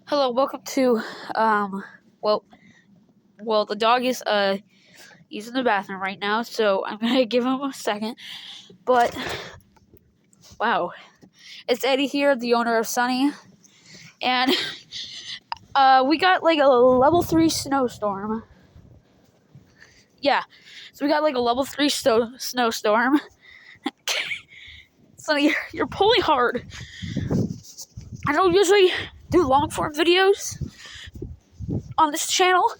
Hello, welcome to well the dog is he's in the bathroom right now, so I'm gonna give him a second. But wow. It's Eddie here, the owner of Sunny. And we got like a level 3 snowstorm. Yeah. So we got like a level 3 snowstorm. Sunny, you're pulling hard. I don't usually do long form videos on this channel.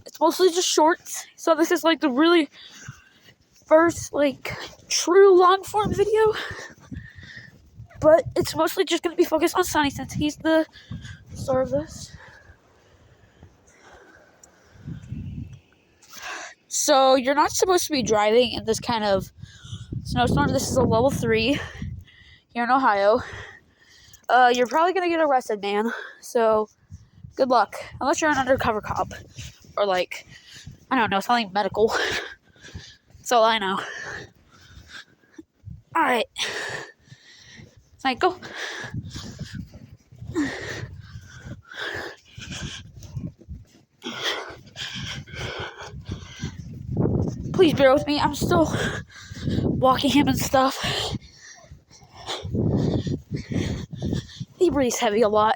It's mostly just shorts. So this is like the really first like true long form video. But it's mostly just gonna be focused on Sunny since he's the star of this. So you're not supposed to be driving in this kind of snowstorm. This is a level 3 here in Ohio. You're probably gonna get arrested, man. So good luck. Unless you're an undercover cop. Or like, I don't know, something medical. That's all I know. Alright. Go. Please bear with me. I'm still walking him and stuff. He breathes heavy a lot.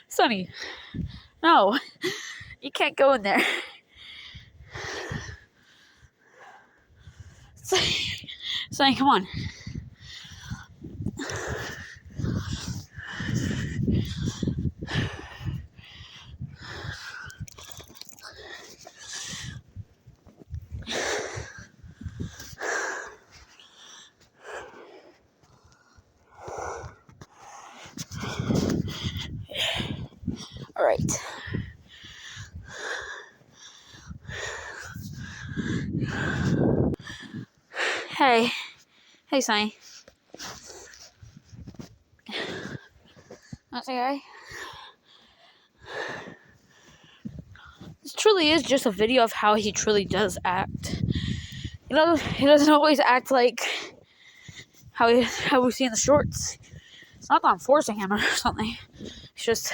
Sunny, no, you can't go in there. Sunny, come on. All right. Hey, Sunny. That's okay. This truly is just a video of how he truly does act. You know, he doesn't always act like how we see in the shorts. It's not that I'm forcing him or something. It's just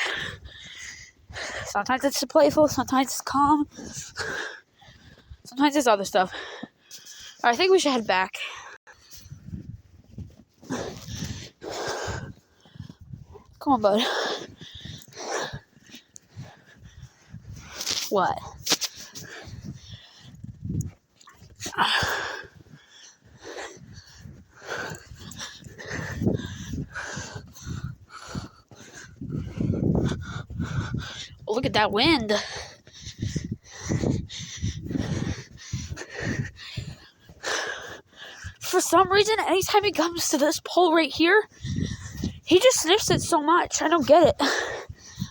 sometimes it's playful, sometimes it's calm, sometimes it's other stuff. Alright, I think we should head back. Come on, bud. What? Oh, look at that wind. For some reason, anytime he comes to this pole right here, he just sniffs it so much. I don't get it.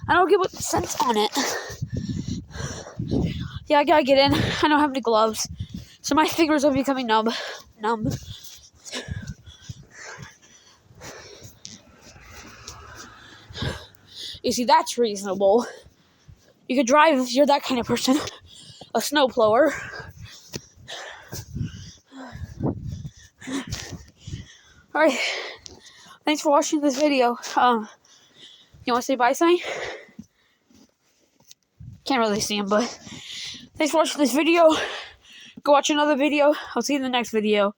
I don't get what the sense on it. Yeah, I gotta get in. I don't have any gloves, so my fingers are becoming numb. You see, that's reasonable. You could drive if you're that kind of person. A snowblower. Alright. Thanks for watching this video. You want to say bye, Sunny? Can't really see him, but thanks for watching this video. Go watch another video. I'll see you in the next video.